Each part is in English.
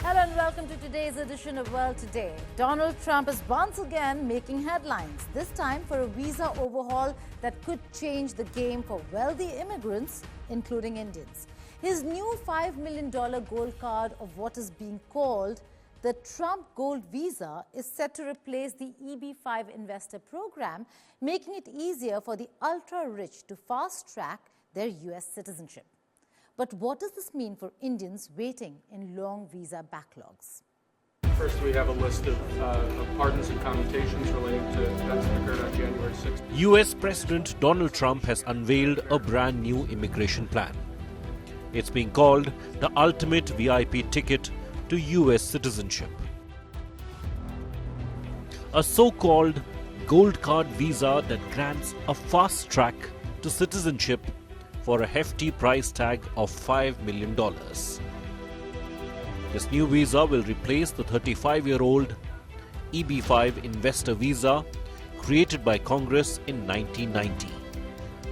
Hello and welcome to today's edition of World Today. Donald Trump is once again making headlines, this time for a visa overhaul that could change the game for wealthy immigrants, including Indians. His new $5 million gold card of what is being called the Trump Gold Visa is set to replace the EB-5 investor program, making it easier for the ultra-rich to fast-track their U.S. citizenship. But what does this mean for Indians waiting in long visa backlogs? First, we have a list of pardons and commutations relating to events that occurred on January 6th. US President Donald Trump has unveiled a brand new immigration plan. It's being called the ultimate VIP ticket to US citizenship. A so-called gold card visa that grants a fast track to citizenship for a hefty price tag of $5 million. This new visa will replace the 35-year-old EB-5 investor visa created by Congress in 1990,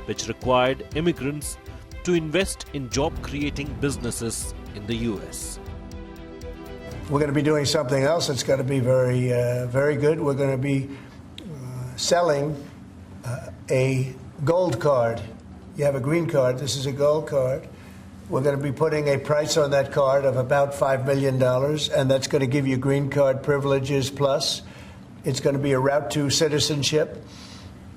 which required immigrants to invest in job-creating businesses in the US. We're going to be doing something else that's going to be very good. We're going to be selling a gold card. You have a green card. This is a gold card. We're going to be putting a price on that card of about $5 million, and that's going to give you green card privileges plus. It's going to be a route to citizenship,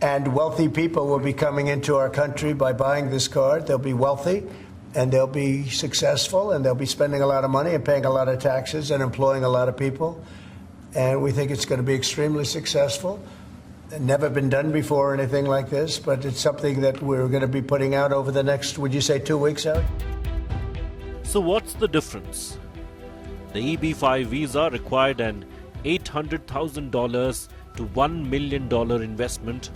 and wealthy people will be coming into our country by buying this card. They'll be wealthy, and they'll be successful, and they'll be spending a lot of money and paying a lot of taxes and employing a lot of people. And we think it's going to be extremely successful. Never been done before or anything like this, but it's something that we're going to be putting out over the next, would you say, 2 weeks out? So what's the difference? The EB-5 visa required an $800,000 to $1 million investment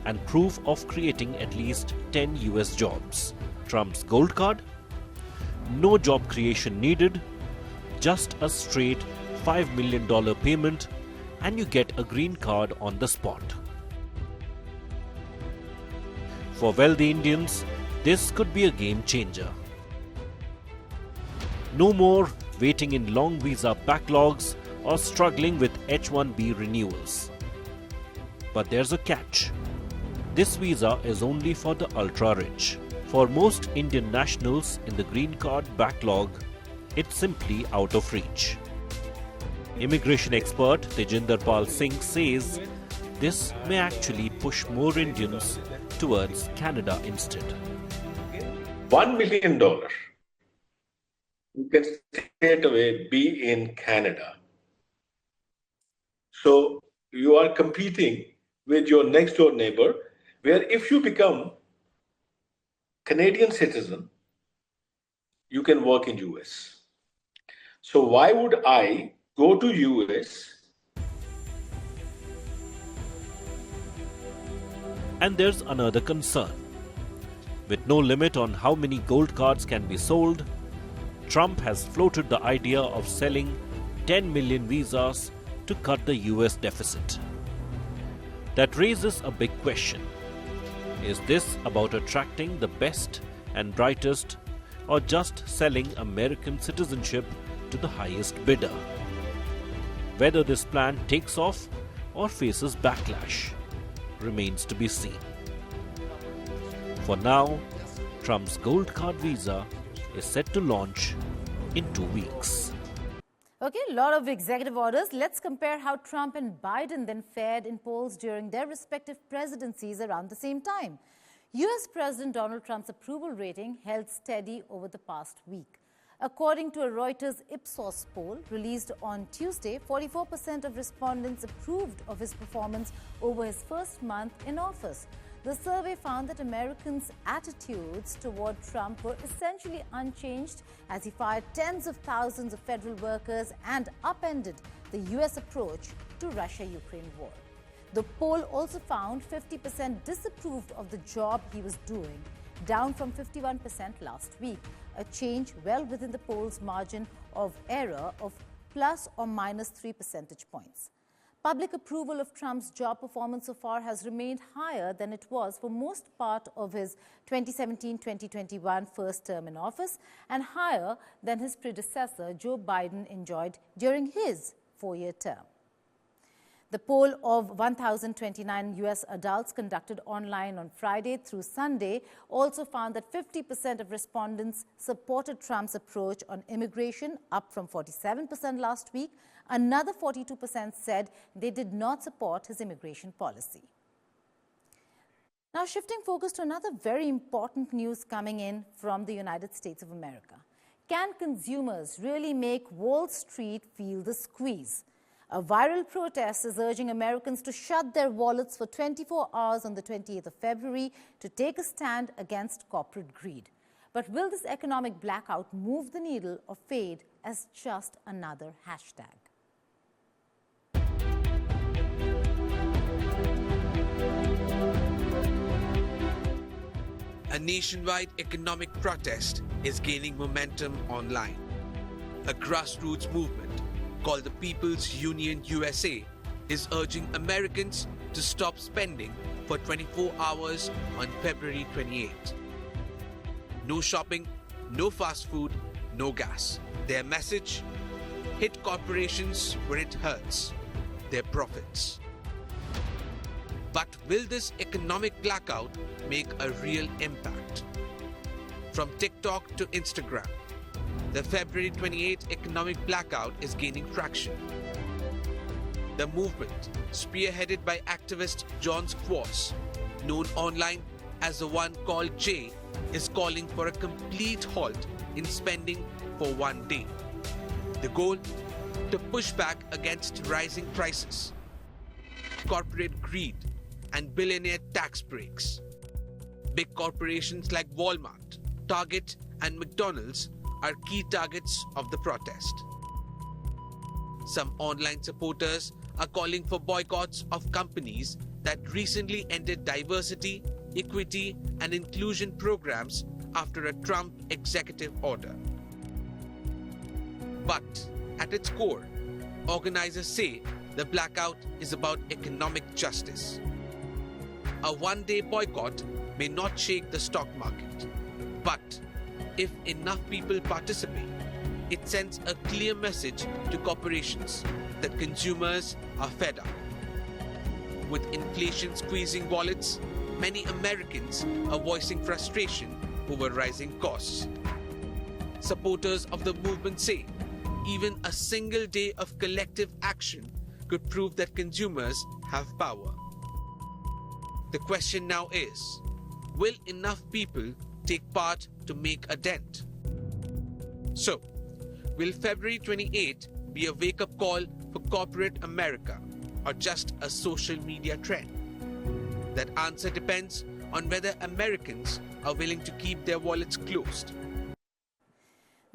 and proof of creating at least 10 US jobs. Trump's gold card? No job creation needed, just a straight $5 million payment and you get a green card on the spot. For wealthy Indians, this could be a game changer. No more waiting in long visa backlogs or struggling with H-1B renewals. But there's a catch. This visa is only for the ultra-rich. For most Indian nationals in the green card backlog, it's simply out of reach. Immigration expert Tejinder Pal Singh says this may actually push more Indians towards Canada instead. $1 million, you can straight away be in Canada. So you are competing with your next door neighbor, where if you become Canadian citizen, you can work in US. So why would I go to US? And there's another concern. With no limit on how many gold cards can be sold, Trump has floated the idea of selling 10 million visas to cut the US deficit. That raises a big question. Is this about attracting the best and brightest, or just selling American citizenship to the highest bidder? Whether this plan takes off or faces backlash remains to be seen. For now, Trump's gold card visa is set to launch in 2 weeks. Okay, a lot of executive orders. Let's compare how Trump and Biden then fared in polls during their respective presidencies around the same time. U.S. President Donald Trump's approval rating held steady over the past week. According to a Reuters Ipsos poll released on Tuesday, 44% of respondents approved of his performance over his first month in office. The survey found that Americans' attitudes toward Trump were essentially unchanged as he fired tens of thousands of federal workers and upended the U.S. approach to Russia-Ukraine war. The poll also found 50% disapproved of the job he was doing, down from 51% last week, a change well within the poll's margin of error of plus or minus 3 percentage points. Public approval of Trump's job performance so far has remained higher than it was for most part of his 2017-2021 first term in office and higher than his predecessor, Joe Biden, enjoyed during his four-year term. The poll of 1,029 U.S. adults conducted online on Friday through Sunday also found that 50% of respondents supported Trump's approach on immigration, up from 47% last week. Another 42% said they did not support his immigration policy. Now, shifting focus to another very important news coming in from the United States of America. Can consumers really make Wall Street feel the squeeze? A viral protest is urging Americans to shut their wallets for 24 hours on the 28th of February to take a stand against corporate greed. But will this economic blackout move the needle or fade as just another hashtag? A nationwide economic protest is gaining momentum online. A grassroots movement called the People's Union USA is urging Americans to stop spending for 24 hours on February 28th. No shopping, no fast food, no gas. Their message: hit corporations where it hurts, their profits. But will this economic blackout make a real impact? From TikTok to Instagram, the February 28th economic blackout is gaining traction. The movement, spearheaded by activist John Squaws, known online as the one called Jay, is calling for a complete halt in spending for one day. The goal? To push back against rising prices, corporate greed, and billionaire tax breaks. Big corporations like Walmart, Target, and McDonald's are key targets of the protest. Some online supporters are calling for boycotts of companies that recently ended diversity, equity, and inclusion programs after a Trump executive order. But at its core, organizers say the blackout is about economic justice. A one-day boycott may not shake the stock market, but if enough people participate, it sends a clear message to corporations that consumers are fed up. With inflation squeezing wallets, many Americans are voicing frustration over rising costs. Supporters of the movement say even a single day of collective action could prove that consumers have power. The question now is, will enough people take part to make a dent? So, will February 28 be a wake-up call for corporate America or just a social media trend? That answer depends on whether Americans are willing to keep their wallets closed.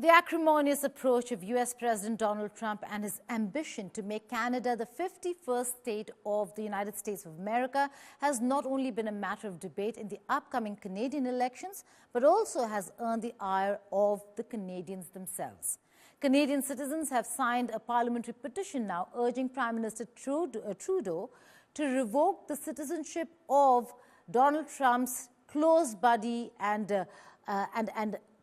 The acrimonious approach of U.S. President Donald Trump and his ambition to make Canada the 51st state of the United States of America has not only been a matter of debate in the upcoming Canadian elections, but also has earned the ire of the Canadians themselves. Canadian citizens have signed a parliamentary petition now urging Prime Minister Trudeau to revoke the citizenship of Donald Trump's close buddy and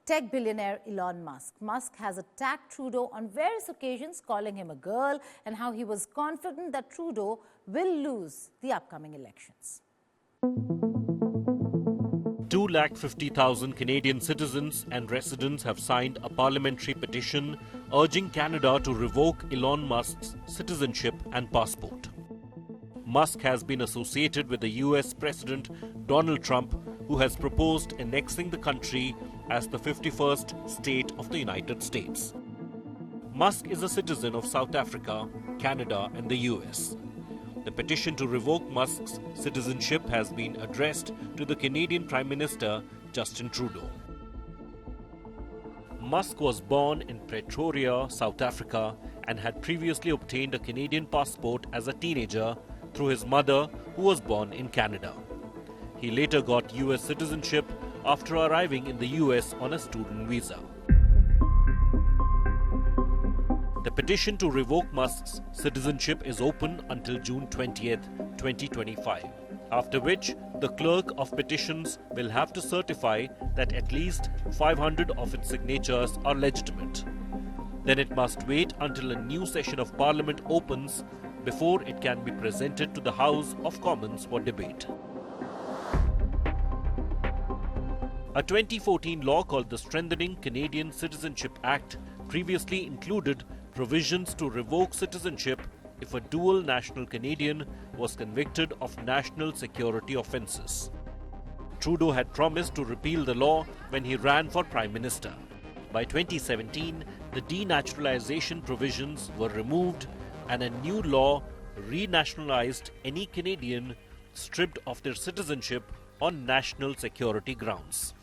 tech billionaire Elon Musk. Musk has attacked Trudeau on various occasions, calling him a girl, and how he was confident that Trudeau will lose the upcoming elections. 250,000 Canadian citizens and residents have signed a parliamentary petition urging Canada to revoke Elon Musk's citizenship and passport. Musk has been associated with the US President Donald Trump, who has proposed annexing the country as the 51st state of the United States. Musk is a citizen of South Africa, Canada, and the US. The petition to revoke Musk's citizenship has been addressed to the Canadian Prime Minister Justin Trudeau. Musk was born in Pretoria, South Africa, and had previously obtained a Canadian passport as a teenager through his mother, who was born in Canada. He later got US citizenship after arriving in the US on a student visa. The petition to revoke Musk's citizenship is open until June 20th, 2025, after which the clerk of petitions will have to certify that at least 500 of its signatures are legitimate. Then it must wait until a new session of Parliament opens before it can be presented to the House of Commons for debate. A 2014 law called the Strengthening Canadian Citizenship Act previously included provisions to revoke citizenship if a dual national Canadian was convicted of national security offences. Trudeau had promised to repeal the law when he ran for Prime Minister. By 2017, the denaturalization provisions were removed and a new law renationalized any Canadian stripped of their citizenship on national security grounds.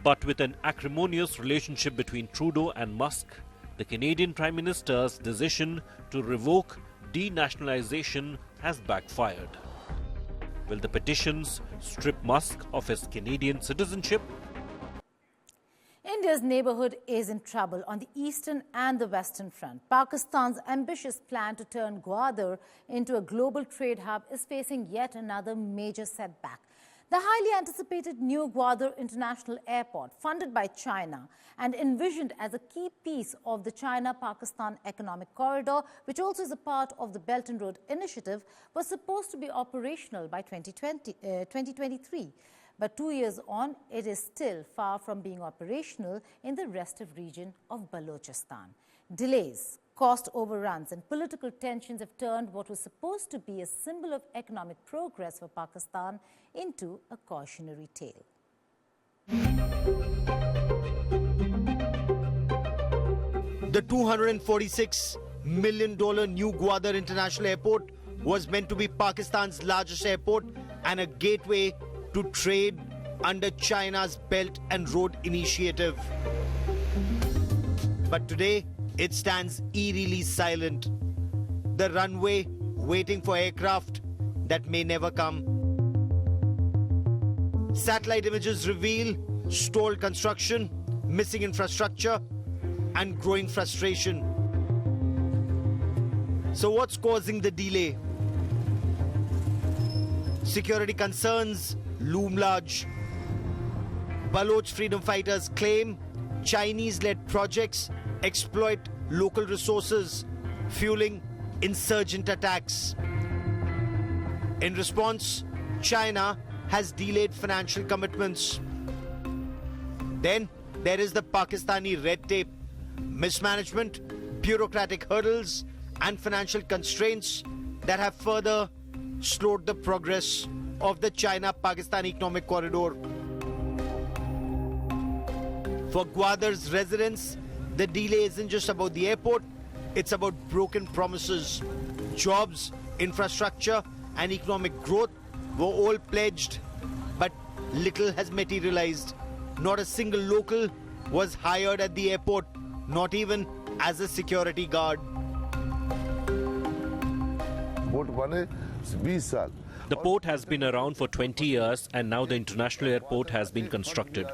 But with an acrimonious relationship between Trudeau and Musk, the Canadian Prime Minister's decision to revoke denationalization has backfired. Will the petitions strip Musk of his Canadian citizenship? India's neighborhood is in trouble on the eastern and the western front. Pakistan's ambitious plan to turn Gwadar into a global trade hub is facing yet another major setback. The highly anticipated new Gwadar International Airport, funded by China and envisioned as a key piece of the China-Pakistan Economic Corridor, which also is a part of the Belt and Road Initiative, was supposed to be operational by 2023. But 2 years on, it is still far from being operational in the restive region of Balochistan. Delays, cost overruns and political tensions have turned what was supposed to be a symbol of economic progress for Pakistan into a cautionary tale. The $246 million new Gwadar International Airport was meant to be Pakistan's largest airport and a gateway to trade under China's Belt and Road Initiative. But today, it stands eerily silent. The runway waiting for aircraft that may never come. Satellite images reveal stalled construction, missing infrastructure, and growing frustration. So what's causing the delay? Security concerns loom large. Baloch freedom fighters claim Chinese-led projects exploit local resources, fueling insurgent attacks. In response, China has delayed financial commitments. Then there is the Pakistani red tape, mismanagement, bureaucratic hurdles, and financial constraints that have further slowed the progress of the China-Pakistan Economic Corridor. For Gwadar's residents, the delay isn't just about the airport, it's about broken promises. Jobs, infrastructure, and economic growth were all pledged, but little has materialized. Not a single local was hired at the airport, not even as a security guard. The port has been around for 20 years and now the international airport has been constructed.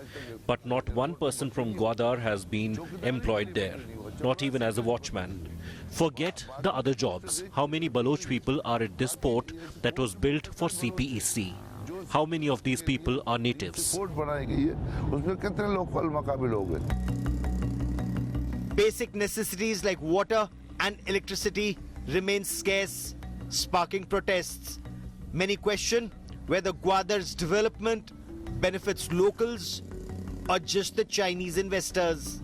But not one person from Gwadar has been employed there, not even as a watchman. Forget the other jobs. How many Baloch people are at this port that was built for CPEC? How many of these people are natives? Basic necessities like water and electricity remain scarce, sparking protests. Many question whether Gwadar's development benefits locals or just the Chinese investors.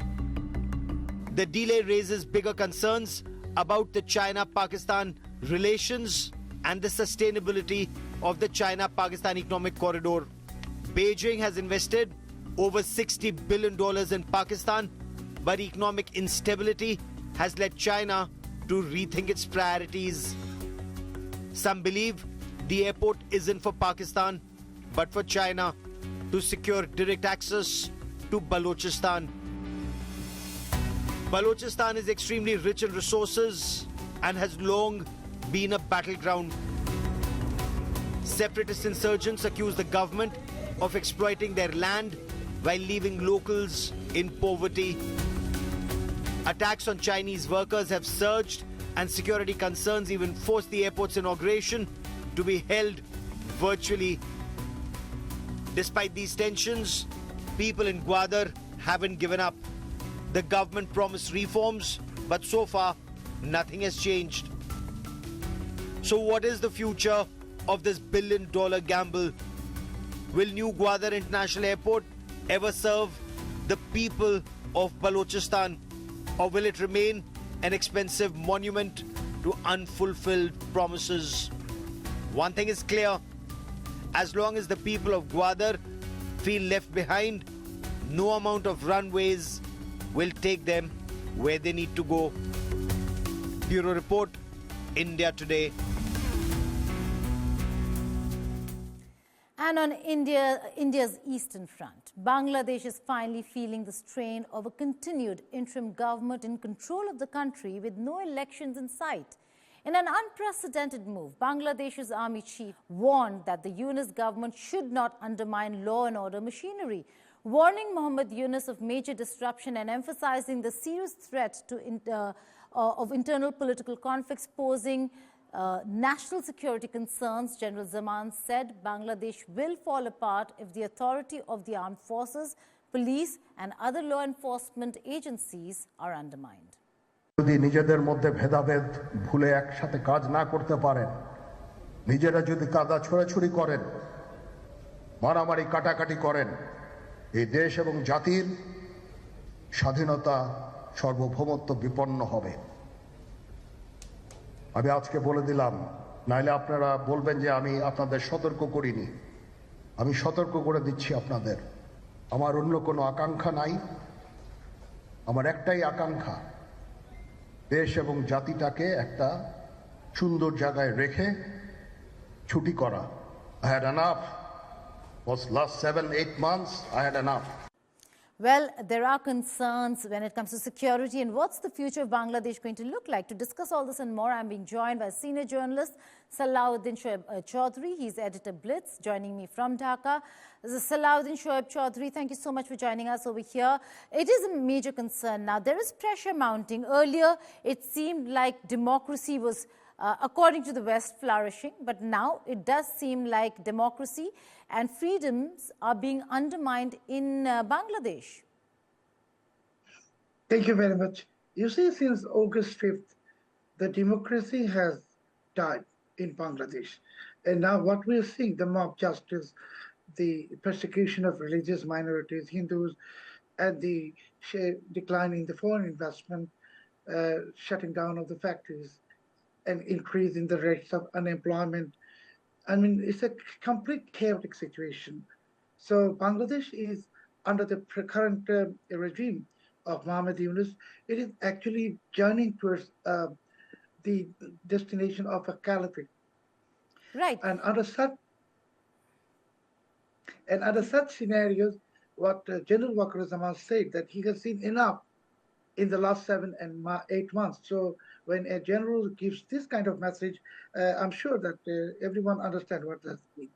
The delay raises bigger concerns about the China-Pakistan relations and the sustainability of the China-Pakistan Economic Corridor. Beijing has invested over $60 billion in Pakistan, but economic instability has led China to rethink its priorities. Some believe the airport isn't for Pakistan, but for China to secure direct access to Balochistan. Balochistan is extremely rich in resources and has long been a battleground. Separatist insurgents accuse the government of exploiting their land while leaving locals in poverty. Attacks on Chinese workers have surged, and security concerns even forced the airport's inauguration to be held virtually. Despite these tensions, people in Gwadar haven't given up. The government promised reforms, but so far, nothing has changed. So what is the future of this billion-dollar gamble? Will New Gwadar International Airport ever serve the people of Balochistan, or will it remain an expensive monument to unfulfilled promises? One thing is clear: as long as the people of Gwadar feel left behind, no amount of runways will take them where they need to go. Bureau Report, India Today. And on India's eastern front, Bangladesh is finally feeling the strain of a continued interim government in control of the country with no elections in sight. In an unprecedented move, Bangladesh's army chief warned that the Yunus government should not undermine law and order machinery, warning Mohammed Yunus of major disruption and emphasizing the serious threat of internal political conflicts posing national security concerns. General Zaman said Bangladesh will fall apart if the authority of the armed forces, police and other law enforcement agencies are undermined. যদি নিজেদের মধ্যে ভেদাভেদ ভুলে একসাথে কাজ না করতে পারেন, নিজেরা যদি কাদা ছোড়াছুড়ি করেন, মারামারি কাটাকাটি করেন, এই দেশ এবং জাতির স্বাধীনতা সার্বভৌমত্ব বিপন্ন হবে। আমি আজকে বলে দিলাম, নাইলে আপনারা বলবেন যে আমি আপনাদের সতর্ক করিনি। আমি সতর্ক করে দিচ্ছি আপনাদের। আমার অন্য কোনো আকাঙ্ক্ষা নাই, আমার একটাই আকাঙ্ক্ষা, দেশ এবং জাতিটাকে একটা সুন্দর জায়গায় রেখে ছুটি করা। I had enough. Was last 7-8 months, I had enough. Well, there are concerns when it comes to security and what's the future of Bangladesh going to look like. To discuss all this and more, I'm being joined by senior journalist Salahuddin Shoaib Chaudhry. He's editor Blitz, joining me from Dhaka. Salahuddin Shoaib Chaudhry, thank you so much for joining us over here. It is a major concern now. There is pressure mounting. Earlier, it seemed like democracy was according to the West, flourishing. But now it does seem like democracy and freedoms are being undermined in Bangladesh. Thank you very much. You see, since August 5th, the democracy has died in Bangladesh. And now what we're seeing, the mob justice, the persecution of religious minorities, Hindus, and the decline in the foreign investment, shutting down of the factories, and increase in the rates of unemployment. I mean, it's a complete chaotic situation. So Bangladesh is under the current regime of Mohammed Yunus. It is actually journeying towards the destination of a caliphate. Right. And under such scenarios, what General Wakar Zaman said, that he has seen enough in the last 7 and 8 months. So when a general gives this kind of message, I'm sure that everyone understands what that means.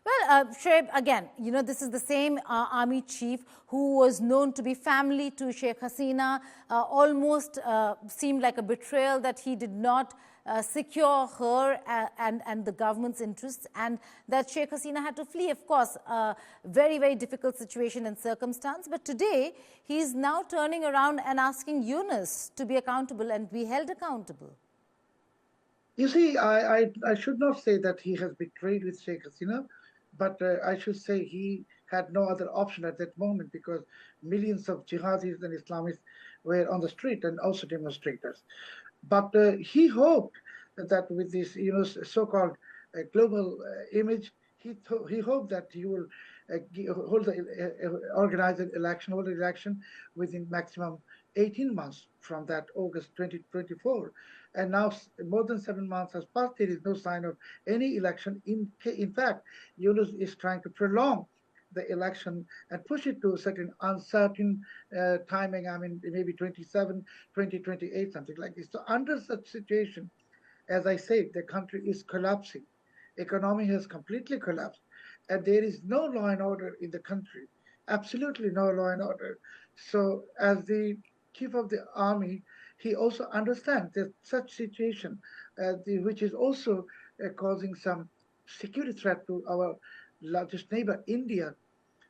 Well, Shoaib, again, you know, this is the same army chief who was known to be family to Sheikh Hasina, almost seemed like a betrayal that he did not secure her and the government's interests, and that Sheikh Hasina had to flee. Of course, very, very difficult situation and circumstance. But today, he's now turning around and asking Yunus to be accountable and be held accountable. You see, I should not say that he has betrayed with Sheikh Hasina, but I should say he had no other option at that moment, because millions of jihadis and Islamists were on the street and also demonstrators. But he hoped that with this, you know, so-called global image, he hoped that he will organize an election within maximum 18 months from that August 2024. And now more than 7 months has passed. There is no sign of any election. In fact, Yunus is trying to prolong the election and push it to a certain uncertain timing. I mean, maybe 27, 2028, something like this. So under such situation, as I said, the country is collapsing. Economy has completely collapsed. And there is no law and order in the country. Absolutely no law and order. So as the chief of the army, he also understands that such situation, which is also causing some security threat to our largest neighbor, India.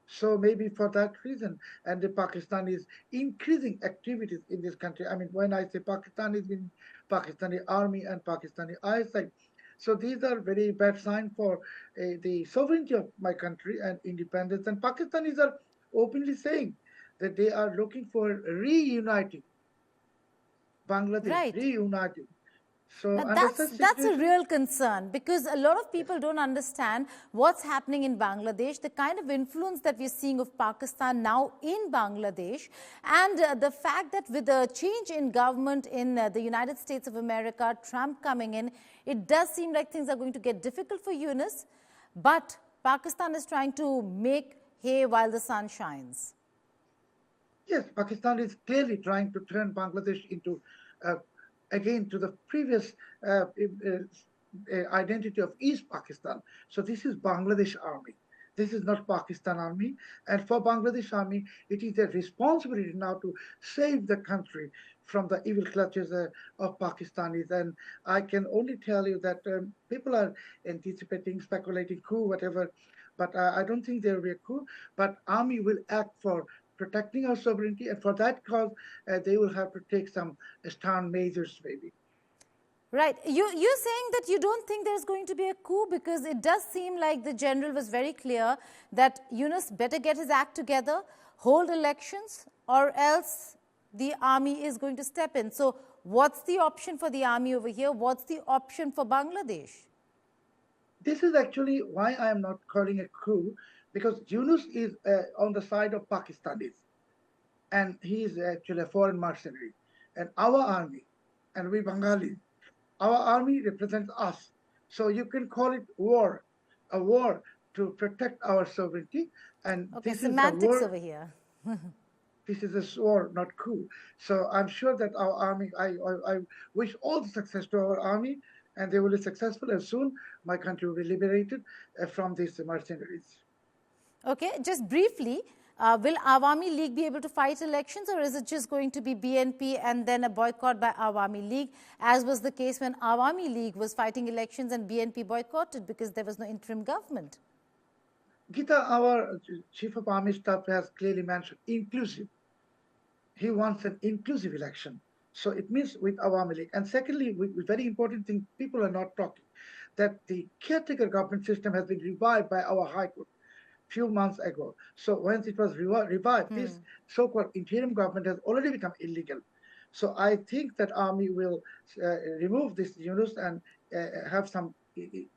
So maybe for that reason, and the Pakistan is increasing activities in this country. I mean, when I say Pakistan, is in Pakistani army and Pakistani ISI. So these are very bad sign for the sovereignty of my country and independence. And Pakistanis are openly saying that they are looking for reuniting Bangladesh, Right. reuniting. So Now under such that's a situation, real concern because a lot of people don't understand what's happening in Bangladesh, the kind of influence that we're seeing of Pakistan now in Bangladesh, and the fact that with the change in government in the United States of America, Trump coming in, it does seem like things are going to get difficult for Yunus, but Pakistan is trying to make hay while the sun shines. yes, Pakistan is clearly trying to turn Bangladesh into, again, to the previous identity of East Pakistan. So this is Bangladesh Army. This is not Pakistan Army. And for Bangladesh Army, it is their responsibility now to save the country from the evil clutches of Pakistanis. And I can only tell you that people are anticipating, speculating coup, whatever. But I don't think there will be a coup. But army will act for protecting our sovereignty, and for that cause, they will have to take some stern measures, maybe. Right. You're saying that you don't think there's going to be a coup because it does seem like the general was very clear that Yunus better get his act together, hold elections, or else the army is going to step in. So what's the option for the army over here? What's the option for Bangladesh? This is actually why I am not calling a coup, because Yunus is on the side of Pakistanis, and he is actually a foreign mercenary. And our army, and we Bengalis, our army represents us. So you can call it war, a war to protect our sovereignty. And Okay, this semantics is a war. over here. This is a war, not coup. So I'm sure that our army, I wish all the success to our army, and they will be successful, and soon my country will be liberated from these mercenaries. Okay, just briefly, will Awami League be able to fight elections, or is it just going to be BNP and then a boycott by Awami League, as was the case when Awami League was fighting elections and BNP boycotted because there was no interim government? Geeta, our chief of army staff has clearly mentioned inclusive. He wants an inclusive election. So it means with Awami League. And secondly, with very important thing, people are not talking, that the caretaker government system has been revived by our High Court few months ago. So once it was revived, this so-called interim government has already become illegal. So I think that army will remove this Yunus and have some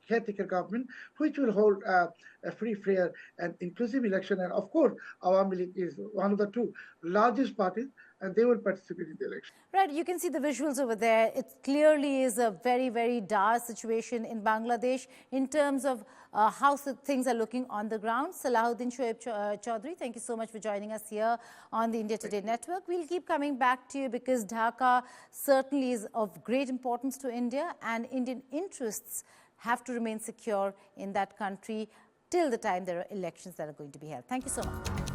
caretaker government, which will hold a free, fair, and inclusive election. And of course, Awami League is one of the two largest parties, and they will participate in the election. Right, you can see the visuals over there. It clearly is a very, very dire situation in Bangladesh in terms of how things are looking on the ground. Salahuddin Shoaib Chaudhary, thank you so much for joining us here on the India Today Network. We'll keep coming back to you because Dhaka certainly is of great importance to India, and Indian interests have to remain secure in that country till the time there are elections that are going to be held. Thank you so much.